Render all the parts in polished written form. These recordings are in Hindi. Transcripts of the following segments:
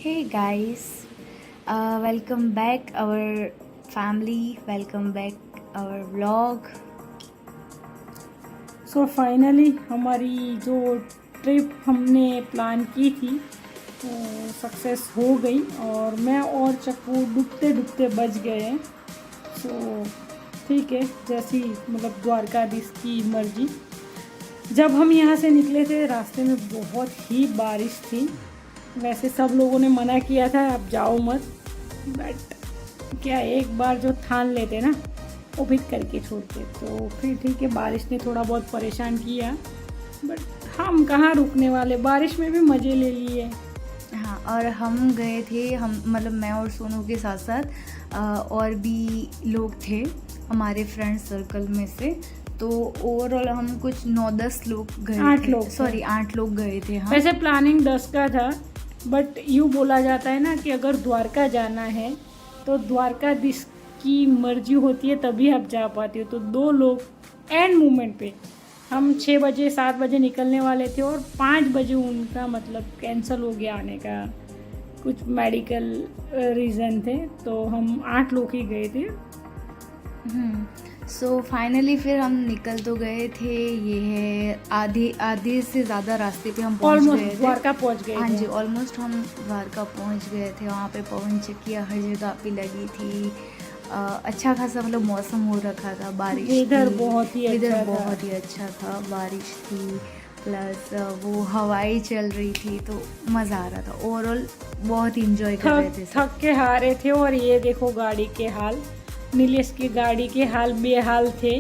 Hey guys, welcome back our family, welcome back our vlog. So finally हमारी जो ट्रिप हमने प्लान की थी वो सक्सेस हो गई और मैं और चक्कू डूबते डूबते बच गए हैं। सो ठीक है, जैसी मतलब द्वारकाधीश की मर्जी। जब हम यहाँ से निकले थे रास्ते में बहुत ही बारिश थी। वैसे सब लोगों ने मना किया था आप जाओ मत, बट क्या एक बार जो ठान लेते ना वो भी करके छोड़ते। तो फिर ठीक है, बारिश ने थोड़ा बहुत परेशान किया, बट हम कहाँ रुकने वाले, बारिश में भी मज़े ले लिए। हाँ, और हम गए थे, हम मतलब मैं और सोनू के साथ साथ और भी लोग थे हमारे फ्रेंड सर्कल में से। तो ओवरऑल हम कुछ 9-10 लोग गए 8 थे, लोग सॉरी 8 लोग गए थे। हाँ, वैसे प्लानिंग 10 का था, बट यूँ बोला जाता है ना कि अगर द्वारका जाना है तो द्वारकाधीश की मर्जी होती है तभी आप जा पाते हो। तो 2 लोग एंड मोमेंट पे, हम 6 बजे 7 बजे निकलने वाले थे और 5 बजे उनका मतलब कैंसिल हो गया आने का, कुछ मेडिकल रीज़न थे। तो हम 8 लोग ही गए थे। सो फाइनली फिर हम निकल तो गए थे। ये है आधे से ज़्यादा रास्ते पे हम पहुंच गए ऑलमोस्ट थे। द्वारका पहुंच गए हाँ थे। जी, ऑलमोस्ट हम द्वारका पहुंच गए थे। वहाँ पे पवन चक्कियाँ हर जगह पे लगी थी। अच्छा खासा मतलब मौसम हो रखा था, बारिश वेदर थी, बहुत ही अच्छा वेदर था। बहुत ही अच्छा था, बारिश थी प्लस वो हवाएं चल रही थी, तो मज़ा आ रहा था। ओवरऑल बहुत इंजॉय कर रहे थे सब। थक के हारे थे। और ये देखो गाड़ी के हाल, नीलेश की गाड़ी के हाल बेहाल थे।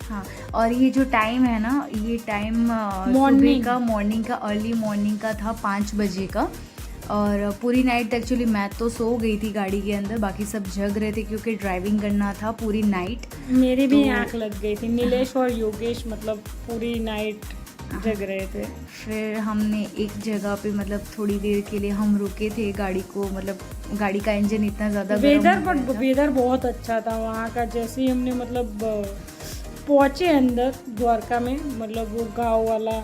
हाँ, और ये जो टाइम है ना, ये टाइम मॉर्निंग का अर्ली मॉर्निंग का था, 5 बजे का। और पूरी नाइट एक्चुअली मैं तो सो गई थी गाड़ी के अंदर, बाकी सब जग रहे थे क्योंकि ड्राइविंग करना था पूरी नाइट। मेरी भी तो आंख लग गई थी। नीलेश और योगेश मतलब पूरी नाइट जग रहे थे। फिर हमने एक जगह पे मतलब थोड़ी देर के लिए हम रुके थे गाड़ी को, मतलब गाड़ी का इंजन इतना ज़्यादा वेदर बहुत अच्छा था वहाँ का। जैसे ही हमने मतलब पहुँचे अंदर द्वारका में, मतलब वो गांव वाला,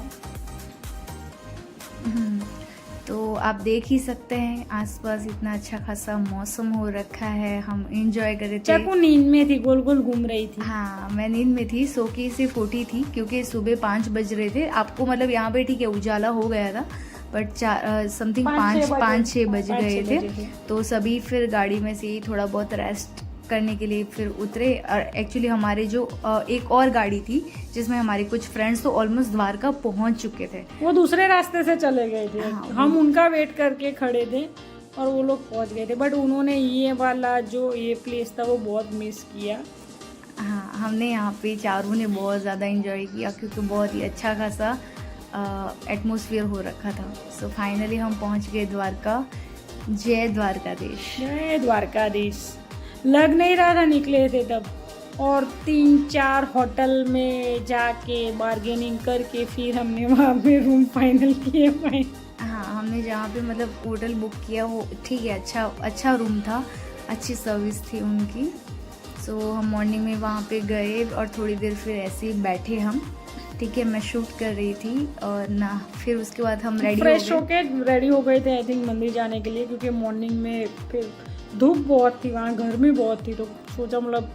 तो आप देख ही सकते हैं आसपास इतना अच्छा खासा मौसम हो रखा है। हम एंजॉय कर रहे थे। चाकू नींद में थी, गोल गोल घूम रही थी। हाँ, मैं नींद में थी, सो के सिर्फ उठी थी क्योंकि सुबह 5 बज रहे थे। आपको मतलब यहाँ पे ठीक है उजाला हो गया था, बट समथिंग 5-6 बज गए थे। तो सभी फिर गाड़ी में से ही थोड़ा बहुत रेस्ट करने के लिए फिर उतरे। और एक्चुअली हमारे जो एक और गाड़ी थी जिसमें हमारे कुछ फ्रेंड्स तो ऑलमोस्ट द्वारका पहुंच चुके थे, वो दूसरे रास्ते से चले गए थे। हाँ, हम उनका वेट करके खड़े थे और वो लोग पहुंच गए थे, बट उन्होंने ये वाला जो ये प्लेस था वो बहुत मिस किया। हाँ, हमने यहाँ पे चारों ने बहुत ज़्यादा इंजॉय किया क्योंकि बहुत ही अच्छा खासा एटमॉस्फेयर हो रखा था। सो फाइनली हम पहुँच गए द्वारका। जय द्वारकाधीश। जय द्वारकाधीश। लग नहीं रहा था निकले थे तब। और 3-4 होटल में जाके बार्गेनिंग करके फिर हमने वहाँ पे रूम फाइनल किए। हाँ, हमने जहाँ पे मतलब होटल बुक किया वो ठीक है, अच्छा रूम था, अच्छी सर्विस थी उनकी। सो हम मॉर्निंग में वहाँ पे गए और थोड़ी देर फिर ऐसे ही बैठे हम। ठीक है, मैं शूट कर रही थी और ना फिर उसके बाद हम फ्रेश होके रेडी हो गए थे आई थिंक मंदिर जाने के लिए, क्योंकि मॉर्निंग में फिर धूप बहुत थी, वहाँ गर्मी बहुत थी। तो सोचा मतलब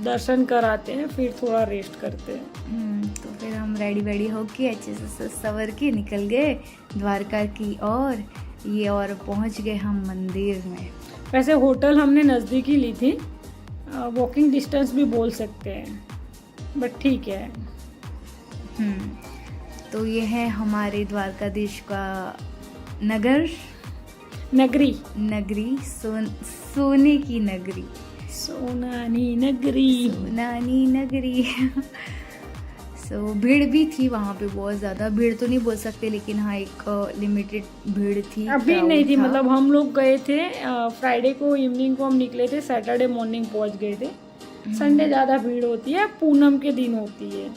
दर्शन कराते हैं फिर थोड़ा रेस्ट करते हैं। तो फिर हम रेडी होके अच्छे से सवर के निकल गए द्वारका की और ये और पहुंच गए हम मंदिर में। वैसे होटल हमने नज़दीक ही ली थी, वॉकिंग डिस्टेंस भी बोल सकते हैं, बट ठीक है। तो ये है हमारे द्वारकाधीश का नगरी सोने की नगरी, सोनानी नगरी। सो भीड़ भी थी वहाँ पे, बहुत ज़्यादा भीड़ तो नहीं बोल सकते, लेकिन हाँ एक लिमिटेड भीड़ थी। अभी नहीं थी, मतलब हम लोग गए थे फ्राइडे को इवनिंग को हम निकले थे, सैटरडे मॉर्निंग पहुँच गए थे। संडे ज़्यादा भीड़ होती है, पूनम के दिन होती है।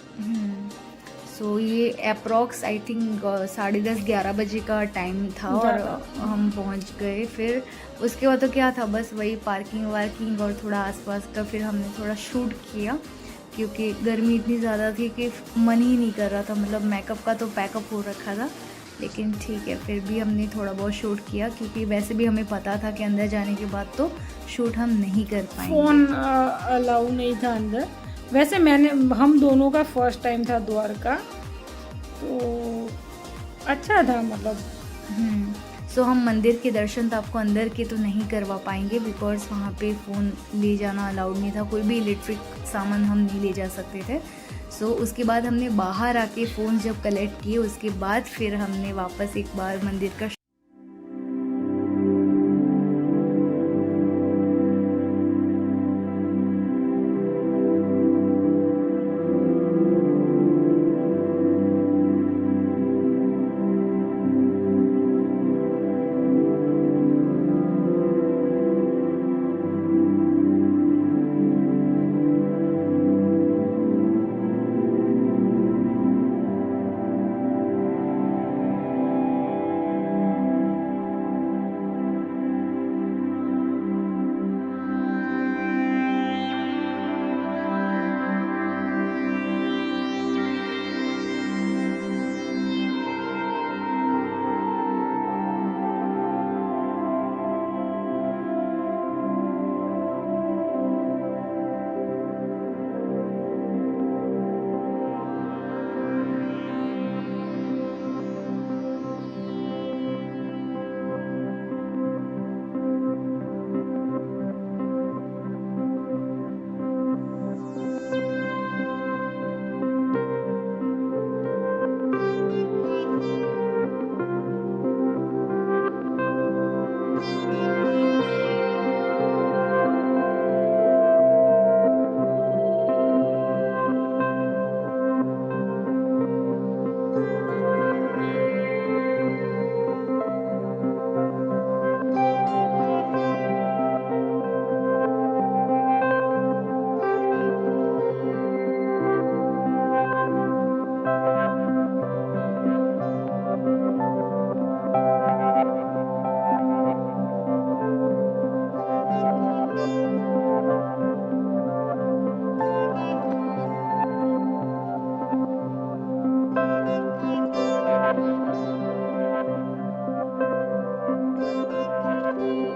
सो ये अप्रॉक्स आई थिंक 10:30-11 बजे का टाइम था और हम पहुंच गए। फिर उसके बाद तो क्या था, बस वही पार्किंग और थोड़ा आसपास का फिर हमने थोड़ा शूट किया क्योंकि गर्मी इतनी ज़्यादा थी कि मन ही नहीं कर रहा था। मतलब मेकअप का तो पैकअप हो रखा था, लेकिन ठीक है, फिर भी हमने थोड़ा बहुत शूट किया क्योंकि वैसे भी हमें पता था कि अंदर जाने के बाद तो शूट हम नहीं कर पाएंगे। फ़ोन अलाउ नहीं था अंदर। वैसे हम दोनों का फर्स्ट टाइम था द्वारका, तो अच्छा था मतलब। सो हम मंदिर के दर्शन तो आपको अंदर के तो नहीं करवा पाएंगे बिकॉज वहाँ पे फ़ोन ले जाना अलाउड नहीं था, कोई भी इलेक्ट्रिक सामान हम नहीं ले जा सकते थे। सो उसके बाद हमने बाहर आके फ़ोन जब कलेक्ट किए उसके बाद फिर हमने वापस एक बार मंदिर का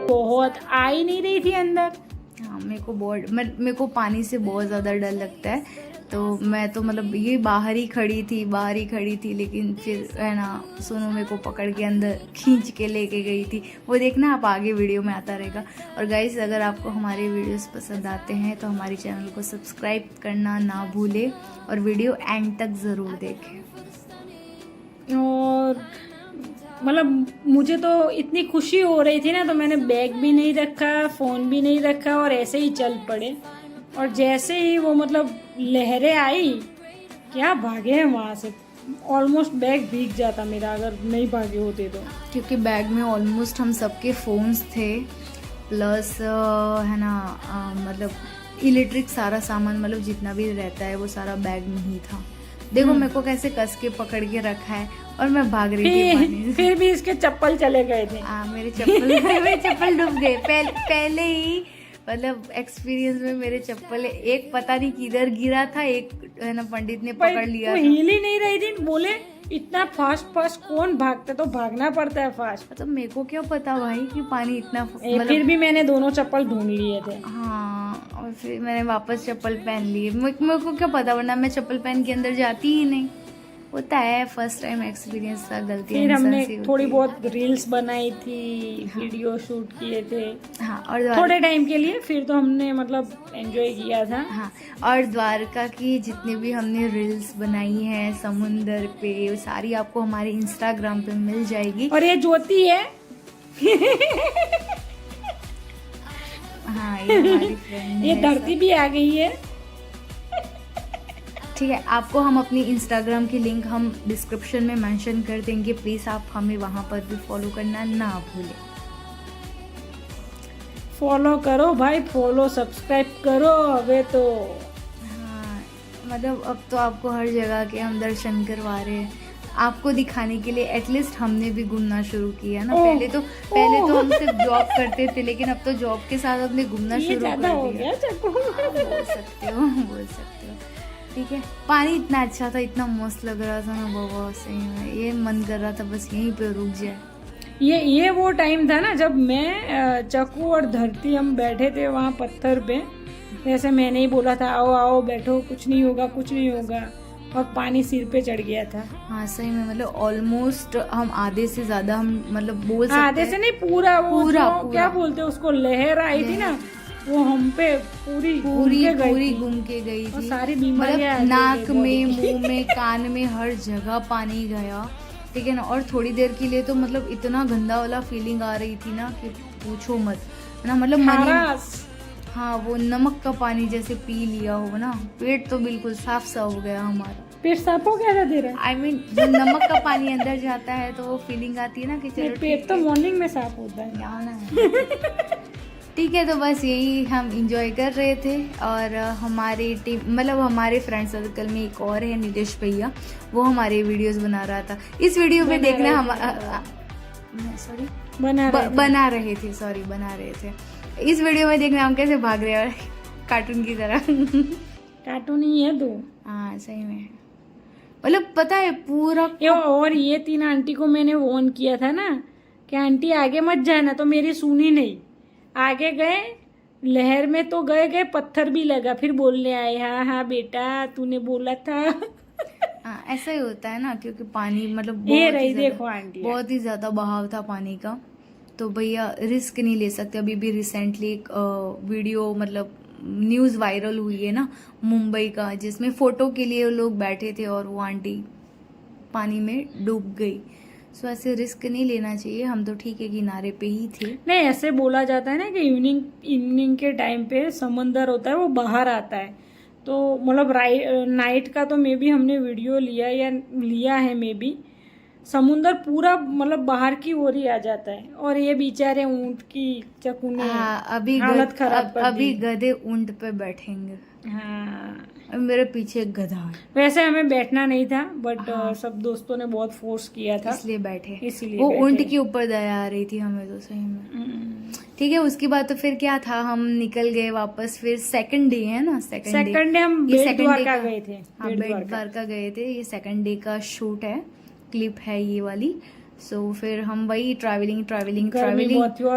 बहुत आ ही नहीं रही थी अंदर। हाँ, मेरे को पानी से बहुत ज़्यादा डर लगता है, तो मैं तो मतलब ये बाहर ही खड़ी थी, लेकिन फिर है ना सोनू मेरे को पकड़ के अंदर खींच के लेके गई थी। वो देखना आप आगे वीडियो में आता रहेगा। और गाइस, अगर आपको हमारे वीडियोस पसंद आते हैं तो हमारे चैनल को सब्सक्राइब करना ना भूलें और वीडियो एंड तक ज़रूर देखें। और मतलब मुझे तो इतनी खुशी हो रही थी ना, तो मैंने बैग भी नहीं रखा, फ़ोन भी नहीं रखा और ऐसे ही चल पड़े। और जैसे ही वो मतलब लहरें आई, क्या भागे हैं वहाँ से। ऑलमोस्ट बैग भीग जाता मेरा अगर नहीं भागे होते तो, क्योंकि बैग में ऑलमोस्ट हम सबके फ़ोन्स थे, प्लस है ना मतलब इलेक्ट्रिक सारा सामान, मतलब जितना भी रहता है वो सारा बैग में ही था। देखो मेरे को कैसे कस के पकड़ के रखा है और मैं भाग रही थी पानी से। फिर भी इसके चप्पल चले गए थे। मेरे चप्पल डूब गए पहले ही, मतलब एक्सपीरियंस में मेरे चप्पल एक पता नहीं किधर गिरा था, एक है ना पंडित ने पकड़ लिया था। हिल ही नहीं रही थी। बोले इतना फास्ट कौन भागता, तो भागना पड़ता है फास्ट। तो मेरे को क्या पता भाई कि पानी इतना फिर भी मैंने दोनों चप्पल ढूंढ लिए थे। हाँ, और फिर मैंने वापस चप्पल पहन लिए। मेरे को क्या पता, वरना मैं चप्पल पहन के अंदर जाती ही नहीं। होता है, फर्स्ट टाइम एक्सपीरियंस था, गलती। फिर हमने थोड़ी बहुत रील्स बनाई थी, वीडियो शूट किए थे। हाँ, और थोड़े टाइम के लिए, फिर तो हमने मतलब एंजॉय किया था। हाँ, और द्वारका की जितनी भी हमने रील्स बनाई हैं समुंदर पे, वो सारी आपको हमारे इंस्टाग्राम पे मिल जाएगी। और ये ज्योति है हाँ, ये हमारी फ्रेंड है। ये धरती भी आ गई है। ठीक है, आपको हम अपनी इंस्टाग्राम की लिंक हम डिस्क्रिप्शन में मेंशन कर देंगे, प्लीज़ आप हमें वहाँ पर भी फॉलो करना ना भूलें। फॉलो करो भाई, फॉलो सब्सक्राइब करो अबे तो। हाँ, मतलब अब तो आपको हर जगह के हम दर्शन करवा रहे हैं, आपको दिखाने के लिए। एटलीस्ट हमने भी घूमना शुरू किया ना। पहले तो हम सिर्फ जॉब करते थे, लेकिन अब तो जॉब के साथ हमने घूमना शुरू कर दिया। हो गया बोल सकते हो। ठीक है। पानी इतना अच्छा था, इतना मस्त लग रहा था ना बाबा, सही में ये मन कर रहा था बस यहीं पे रुक जाए। ये वो टाइम था ना जब मैं चक्कू और धरती हम बैठे थे वहाँ पत्थर पे, जैसे मैंने ही बोला था आओ आओ बैठो, कुछ नहीं होगा कुछ नहीं होगा, और पानी सिर पे चढ़ गया था। हाँ सही में, मतलब ऑलमोस्ट हम आधे से ज्यादा हम मतलब बोल सकते आधे से नहीं, पूरा पूरा क्या बोलते हैं उसको, लहर आई थी ना, वो हम पे पूरी घूम के गई और थी। सारी बीमारियां मतलब नाक में, मुंह में, कान में, हर जगह पानी गया, ठीक है ना। और थोड़ी देर के लिए तो मतलब इतना गंदा वाला फीलिंग आ रही थी ना कि पूछो मत, है ना। मतलब हाँ, वो नमक का पानी जैसे पी लिया हो ना, पेट तो बिल्कुल साफ सा हो गया हमारा। पेट साफ हो गया था तेरा? I mean, जब नमक का पानी अंदर जाता है तो वो फीलिंग आती है ना कि चलो पेट तो मॉर्निंग में साफ होता है। क्या होना है। ठीक है, तो बस यही हम इंजॉय कर रहे थे। और हमारी टीम मतलब हमारे फ्रेंड सर्कल में एक और है नीलेश भैया, वो हमारे वीडियोस बना रहा था। इस वीडियो में देखना हम बना रहे थे। इस वीडियो में देखना हम कैसे भाग रहे हैं कार्टून की तरह। कार्टून ही है तो। हाँ सही में, मतलब पता है पूरा। और ये 3 आंटी को मैंने फोन किया था ना कि आंटी आगे मत जाना, तो मेरी सुनी नहीं। आगे गए, लहर में तो गए पत्थर भी लगा, फिर बोलने आए हाँ हाँ बेटा तूने बोला था। हाँ ऐसा ही होता है ना, क्योंकि पानी मतलब बहुत ही ज्यादा बहाव था पानी का, तो भैया रिस्क नहीं ले सकते। अभी भी रिसेंटली एक वीडियो मतलब न्यूज़ वायरल हुई है ना मुंबई का, जिसमें फोटो के लिए लोग बैठे थे और वो आंटी पानी में डूब गई। सो ऐसे रिस्क नहीं लेना चाहिए। हम तो ठीक है किनारे पे ही थे। नहीं, ऐसे बोला जाता है ना कि इवनिंग के टाइम पे समंदर होता है वो बाहर आता है, तो मतलब नाइट का तो मे बी हमने वीडियो लिया है मे बी, समुंदर पूरा मतलब बाहर की ओर ही आ जाता है। और ये बेचारे ऊंट की चक्कू ने हालत खराब कर दी। अभी गधे ऊंट पे बैठेंगे। हाँ, मेरे पीछे एक गधा है। वैसे हमें बैठना नहीं था, बट सब दोस्तों ने बहुत फोर्स किया था, इसलिए बैठे। वो ऊंट के ऊपर दया आ रही थी हमें तो सही में। ठीक है, उसके बाद तो फिर क्या था, हम निकल गए वापस। फिर सेकंड डे है ना, सेकंड डे हम बेट द्वारका गए थे। हाँ बेट द्वारका गए थे। ये सेकंड डे का शूट है, क्लिप है ये वाली। सो फिर हम वही ट्रैवलिंग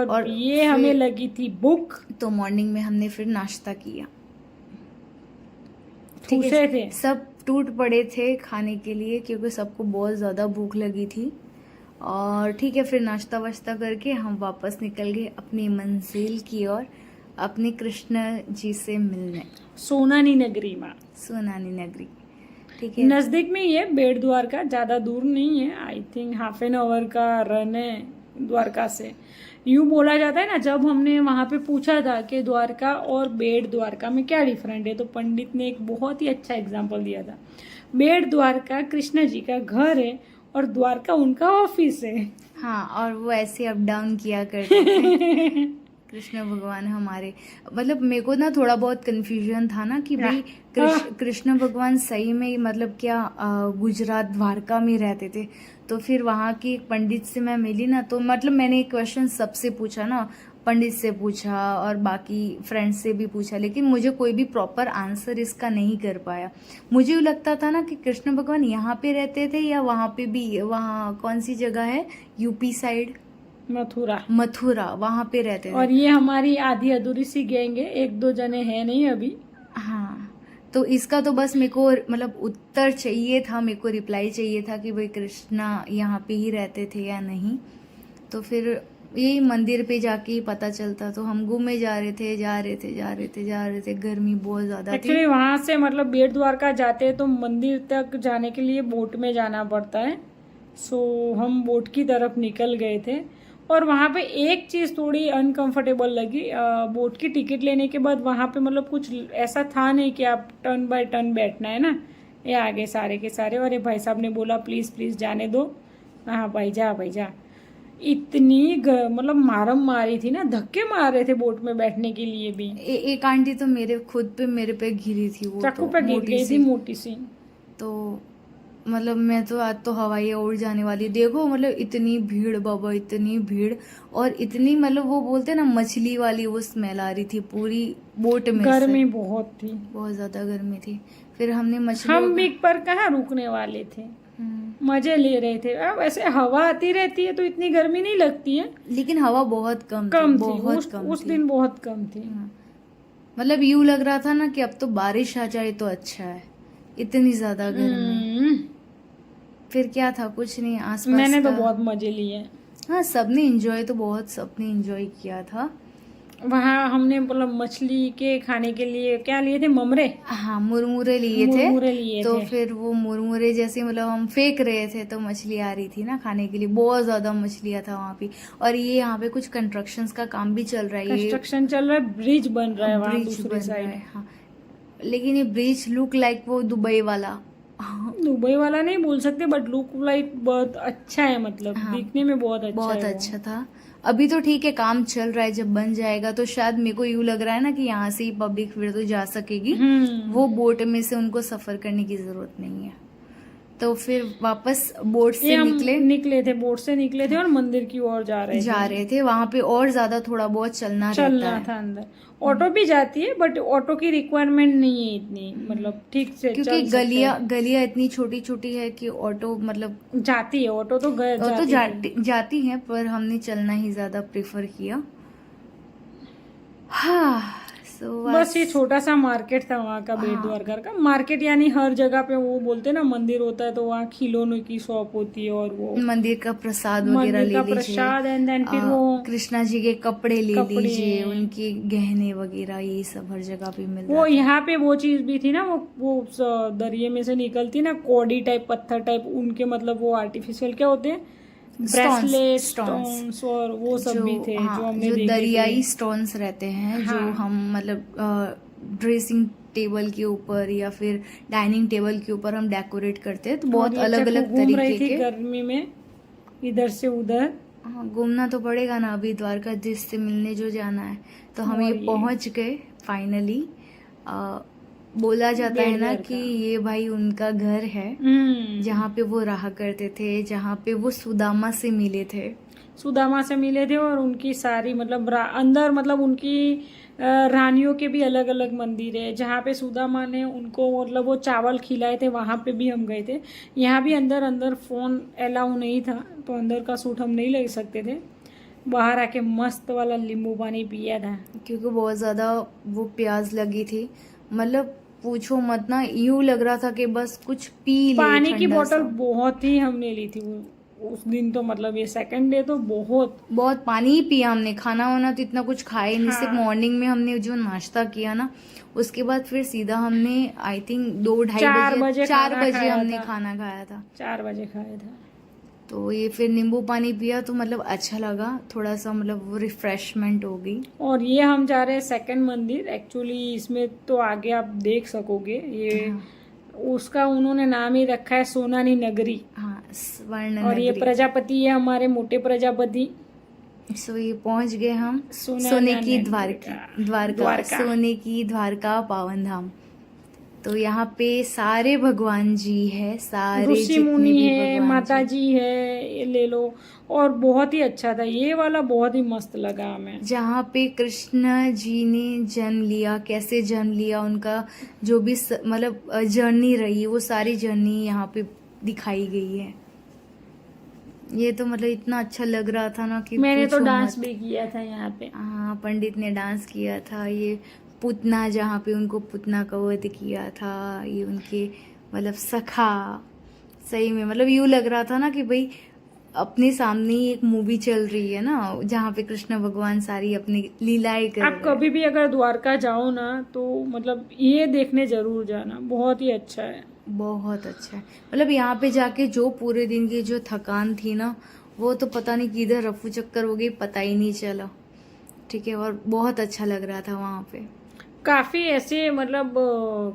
और ये हमें लगी थी भूख, तो मॉर्निंग में हमने फिर नाश्ता किया। ठीक है, सब टूट पड़े थे खाने के लिए क्योंकि सबको बहुत ज़्यादा भूख लगी थी। और ठीक है, फिर नाश्ता वाश्ता करके हम वापस निकल गए अपनी मंजिल की ओर, अपने कृष्ण जी से मिलने, सोनानी नगरी में। सोनानी नगरी ठीक है, नजदीक में ही है बेट द्वारका, ज्यादा दूर नहीं है। I think half an hour का रन है द्वारका से। यूं बोला जाता है ना, जब हमने वहां पे पूछा था कि द्वारका और बेट द्वारका में क्या डिफरेंट है, तो पंडित ने एक बहुत ही अच्छा एग्जाम्पल दिया था। बेट द्वारका कृष्ण जी का घर है और द्वारका उनका ऑफिस है। हाँ, और वो ऐसे अप डाउन किया करते थे कृष्ण भगवान हमारे। मतलब मेरे को ना थोड़ा बहुत कंफ्यूजन था ना कि भाई कृष्ण भगवान सही में मतलब क्या गुजरात द्वारका में रहते थे। तो फिर वहाँ की एक पंडित से मैं मिली ना, तो मतलब मैंने एक क्वेश्चन सबसे पूछा ना, पंडित से पूछा और बाकी फ्रेंड्स से भी पूछा, लेकिन मुझे कोई भी प्रॉपर आंसर इसका नहीं कर पाया। मुझे ये लगता था ना कि कृष्ण भगवान यहाँ पे रहते थे या वहाँ पे भी, वहाँ कौन सी जगह है यूपी साइड, मथुरा वहाँ पे रहते थे। और ये हमारी आधी अधूरी सी गैंग है, 1-2 जने हैं नहीं अभी। हाँ, तो इसका तो बस मेरे को मतलब उत्तर चाहिए था, मेरे को रिप्लाई चाहिए था कि भाई कृष्णा यहाँ पे ही रहते थे या नहीं। तो फिर यही मंदिर पे जाके ही पता चलता। तो हम घूमे जा रहे थे, गर्मी बहुत ज्यादा थी। एक्चुअली वहाँ से मतलब बेट द्वारका जाते हैं तो मंदिर तक जाने के लिए बोट में जाना पड़ता है। सो हम बोट की तरफ निकल गए थे और वहाँ पे एक चीज़ थोड़ी अनकंफर्टेबल लगी। बोट की टिकट लेने के बाद वहाँ पे मतलब कुछ ऐसा था नहीं कि आप टर्न बाय टर्न बैठना है ना, ये आगे सारे के सारे। और ये भाई साहब ने बोला प्लीज़ जाने दो। हाँ भाई जा। इतनी मतलब मारम मारी थी ना, धक्के मार रहे थे बोट में बैठने के लिए भी। एक आंटी तो मेरे पे गिरी थी, वो चाकू पे गिर गई थी मोटी सी। तो मतलब मैं तो आज तो हवाई उड़ जाने वाली। देखो मतलब इतनी भीड़ बाबा, इतनी भीड़, और इतनी मतलब वो बोलते हैं ना मछली वाली वो स्मेल आ रही थी पूरी बोट में से। गर्मी बहुत थी, बहुत ज्यादा गर्मी थी। फिर हमने मछली हम भी पर कहाँ रुकने वाले थे, मजे ले रहे थे। अब ऐसे हवा आती रहती है तो इतनी गर्मी नहीं लगती है, लेकिन हवा बहुत कम कम थी, बहुत कम उस थी। दिन बहुत कम थी। हाँ। मतलब यूं लग रहा था ना कि अब तो बारिश आ जाए तो अच्छा है, इतनी ज्यादा गर्मी। फिर क्या था, कुछ नहीं, आसपास मैंने तो का- बहुत मजे लिए। हाँ सबने एंजॉय तो बहुत, सबने एंजॉय किया था। वहाँ हमने मतलब मछली के खाने के लिए क्या लिए थे, ममरे, हाँ मुरमुरे लिए थे। मुरमुरे लिए तो थे। फिर वो मुरमुरे जैसे मतलब हम फेंक रहे थे तो मछली आ रही थी ना खाने के लिए, बहुत ज्यादा मछलियाँ था वहाँ पे। और ये यहाँ पे कुछ कंस्ट्रक्शंस का काम भी चल रहा है, ये कंस्ट्रक्शन चल रहा है, ब्रिज बन रहा है वहाँ ब्रिज दूसरी बन रहा साइड। है। हाँ लेकिन ये ब्रिज लुक लाइक वो दुबई वाला। दुबई वाला नहीं बोल सकते, बट लुक लाइक बहुत अच्छा है, मतलब हाँ, दिखने में बहुत अच्छा बहुत है वो। अच्छा था। अभी तो ठीक है, काम चल रहा है, जब बन जाएगा तो शायद मेरे को यूं लग रहा है ना कि यहाँ से ही पब्लिक फिर तो जा सकेगी। वो बोट में से उनको सफर करने की जरूरत नहीं है। तो फिर वापस बोट ये से हम निकले थे, बोट से निकले थे और मंदिर की ओर जा रहे थे। वहां पे और ज्यादा थोड़ा बहुत चलना रहता है, था अंदर। ऑटो भी जाती है बट ऑटो की रिक्वायरमेंट नहीं है इतनी, मतलब ठीक से क्योंकि चल सकते हैं। गलियां इतनी छोटी छोटी है कि ऑटो मतलब जाती है, ऑटो तो जाती है, पर हमने चलना ही ज्यादा प्रेफर किया। हाँ बस ये छोटा सा मार्केट था वहाँ का, बेट द्वारका का मार्केट। यानी हर जगह पे वो बोलते हैं ना मंदिर होता है तो वहाँ खिलौनों की शॉप होती है, और वो मंदिर का प्रसाद वगैरह ले लीजिए, प्रसाद, एंड देन फिर वो कृष्णा जी के कपड़े ले लीजिए, उनके गहने वगैरह, ये सब हर जगह पे मिल रहा वो यहाँ पे वो चीज भी थी ना, वो दरिये में से निकलती ना कौड़ी टाइप, पत्थर टाइप, उनके मतलब वो आर्टिफिशियल क्या होते हैं, ब्रेसलेट, स्टोन्स, और वो सब भी थे। हाँ, जो हमने जो देखे दरियाई स्टोन्स रहते हैं, हाँ। जो हम मतलब ड्रेसिंग टेबल के ऊपर या फिर डाइनिंग टेबल के ऊपर हम डेकोरेट करते हैं, तो बहुत अलग अलग तरीके के। गर्मी में इधर से उधर। हाँ घूमना तो पड़ेगा ना, अभी द्वारकाधीश से मिलने जो जाना है, तो हम ये पहुंच गए फाइनली। बोला जाता है ना कि ये भाई उनका घर है, जहाँ पे वो रहा करते थे, जहाँ पे वो सुदामा से मिले थे। और उनकी सारी मतलब अंदर मतलब उनकी रानियों के भी अलग अलग मंदिर है, जहाँ पे सुदामा ने उनको मतलब वो चावल खिलाए थे, वहाँ पे भी हम गए थे। यहाँ भी अंदर फोन अलाउ नहीं था, तो अंदर का शूट हम नहीं ले सकते थे। बाहर आके मस्त वाला नींबू पानी पिया था, क्योंकि बहुत ज्यादा वो प्यास लगी थी, मतलब पूछो मत ना, यूं लग रहा था कि बस कुछ पी ले। पानी की बोतल बहुत ही हमने ली थी उस दिन, तो मतलब ये सेकंड डे तो बहुत पानी ही पिया हमने। खाना वाना तो इतना कुछ खाया नहीं, सिर्फ मॉर्निंग में हमने जो नाश्ता किया ना, उसके बाद फिर सीधा हमने आई थिंक 2-2:30 बजे 4 बजे हमने खाना खाया था, 4 बजे खाया था। तो ये फिर नींबू पानी पिया तो मतलब अच्छा लगा, थोड़ा सा मतलब वो रिफ्रेशमेंट हो गई। और ये हम जा रहे हैं सेकंड मंदिर, एक्चुअली इसमें तो आगे आप देख सकोगे, ये उसका उन्होंने नाम ही रखा है सोनानी नगरी। हाँ स्वर्ण और ये प्रजापति है हमारे मोटे प्रजापति। सो ये पहुंच गए हम सोने की द्वारका, सोने की द्वारका पावन धाम। तो यहाँ पे सारे भगवान जी है, सारे ऋषि मुनि है, माता जी है, ये ले लो। और बहुत ही अच्छा था ये वाला, बहुत ही मस्त लगा हमें। जहाँ पे कृष्ण जी ने जन्म लिया, कैसे जन्म लिया, उनका जो भी मतलब जर्नी रही, वो सारी जर्नी यहाँ पे दिखाई गई है। ये तो मतलब इतना अच्छा लग रहा था ना कि मैंने तो डांस भी किया था यहाँ पे। हाँ पंडित ने डांस किया था। ये पुतना, जहाँ पे उनको पुतना का वध किया था, ये उनके मतलब सखा, सही में मतलब यूं लग रहा था ना कि भाई अपने सामने ही एक मूवी चल रही है ना, जहाँ पे कृष्ण भगवान सारी अपनी लीलाएं कर रहे हैं। आप कभी भी अगर द्वारका जाओ ना तो मतलब ये देखने जरूर जाना, बहुत ही अच्छा है, बहुत अच्छा है। मतलब यहाँ पे जाके जो पूरे दिन की जो थकान थी ना, वो तो पता नहीं किधर रफू चक्कर हो गई, पता ही नहीं चला। ठीक है, और बहुत अच्छा लग रहा था वहाँ पे। काफी ऐसे मतलब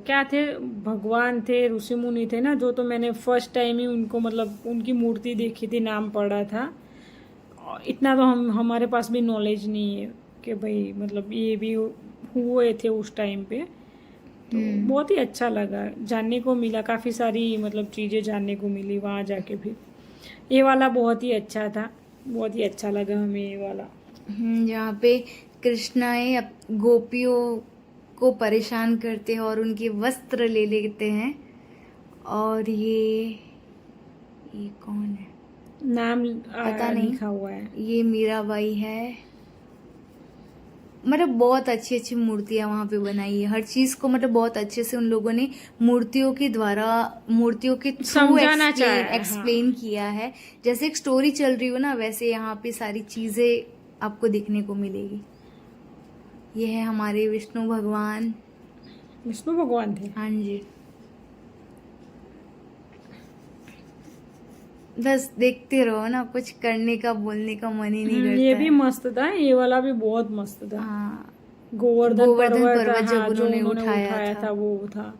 क्या थे, भगवान थे, ऋषि मुनि थे ना, जो तो मैंने फर्स्ट टाइम ही उनको मतलब उनकी मूर्ति देखी थी, नाम पढ़ा था। इतना तो हमारे पास भी नॉलेज नहीं है कि भाई मतलब ये भी हुए थे उस टाइम पे। तो बहुत ही अच्छा लगा, जानने को मिला, काफ़ी सारी मतलब चीज़ें जानने को मिली वहाँ जाके। फिर ये वाला बहुत ही अच्छा था, बहुत ही अच्छा लगा हमें ये वाला। जहाँ पे कृष्णाएं गोपियों को परेशान करते हैं और उनके वस्त्र ले लेते हैं। और ये कौन है, नाम पता नहीं, लिखा हुआ है। ये मीराबाई है। मतलब बहुत अच्छी अच्छी मूर्तियां वहां पे बनाई है, हर चीज को मतलब बहुत अच्छे से उन लोगों ने मूर्तियों के द्वारा, मूर्तियों के थ्रू समझाना चाहा है, एक्सप्लेन किया है। जैसे एक स्टोरी चल रही हो ना, वैसे यहाँ पे सारी चीजें आपको देखने को मिलेगी। ये है हमारे विष्णु भगवान। विष्णु भगवान थे? हाँ जी, बस देखते रहो ना, कुछ करने का बोलने का मन ही नहीं करता ये भी है। मस्त था, ये वाला भी बहुत मस्त था। हाँ, गोवर्धन पर्वत जब हाँ, उन्होंने जो उठाया था वो था।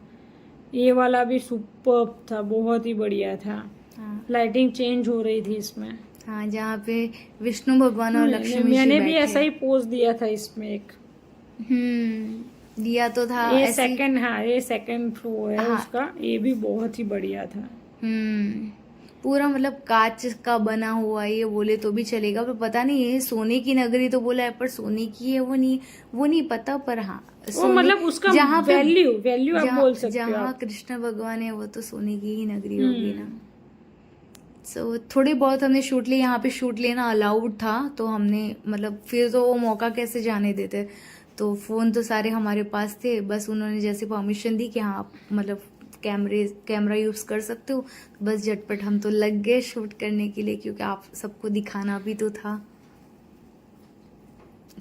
ये वाला भी सुपर्ब था, बहुत ही बढ़िया था। हाँ लाइटिंग चेंज हो रही थी इसमें। हाँ, जहाँ पे विष्णु भगवान और लक्ष्मी जी मैंने भी बैठे। ऐसा ही पोज दिया था इसमें एक। दिया तो था ये ऐसे ही। सेकंड, हाँ ये सेकंड फ्लोर है हाँ। उसका। ये भी बहुत ही बढ़िया था। पूरा मतलब कांच का बना हुआ, ये बोले तो भी चलेगा, पर पता नहीं ये सोने की नगरी तो बोला है, पर सोने की है वो नहीं पता। पर हाँ, वो मतलब उसका जहाँ पे वैल्यू आप बोल सकते हो। जहाँ कृष्ण भगवान है वो तो सोने की ही नगरी होगी ना। सो थोड़ी बहुत हमने शूट ली, यहाँ पे शूट लेना अलाउड था, तो हमने मतलब फिर तो वो मौका कैसे जाने देते। तो फोन तो सारे हमारे पास थे, बस उन्होंने जैसे परमिशन दी कि हाँ आप मतलब कैमरा यूज कर सकते हो, बस झटपट हम तो लग गए शूट करने के लिए, क्योंकि आप सबको दिखाना भी तो था।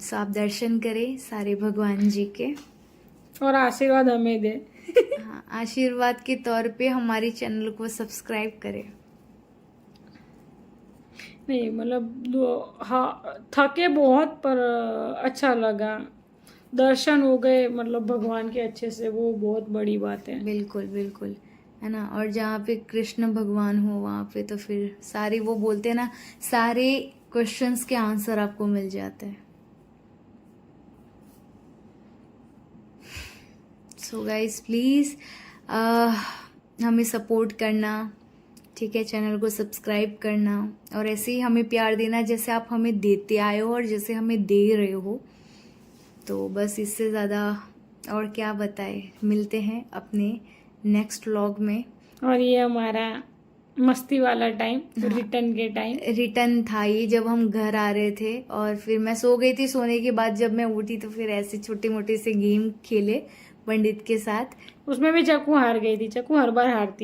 सो आप दर्शन करें सारे भगवान जी के, और आशीर्वाद हमें दे। हाँ, आशीर्वाद के तौर पे हमारे चैनल को सब्सक्राइब करें। नहीं मतलब हाँ, थके बहुत, पर अच्छा लगा, दर्शन हो गए मतलब भगवान के अच्छे से, वो बहुत बड़ी बात है। बिल्कुल बिल्कुल, है ना। और जहाँ पे कृष्ण भगवान हो वहाँ पे तो फिर सारे वो बोलते हैं ना, सारे क्वेश्चंस के आंसर आपको मिल जाते हैं। सो गाइस प्लीज हमें सपोर्ट करना, ठीक है, चैनल को सब्सक्राइब करना, और ऐसे ही हमें प्यार देना जैसे आप हमें देते आए हो और जैसे हमें दे रहे हो। तो बस इससे ज़्यादा और क्या बताए। मिलते हैं अपने नेक्स्ट व्लॉग में। और ये हमारा मस्ती वाला टाइम, रिटर्न के टाइम, रिटर्न था ये, जब हम घर आ रहे थे और फिर मैं सो गई थी। सोने के बाद जब मैं उठी तो फिर ऐसे छोटे मोटे से गेम खेले पंडित के साथ। उसमें भी चक्कू हार गई थी, चक्कू हर बार हारती।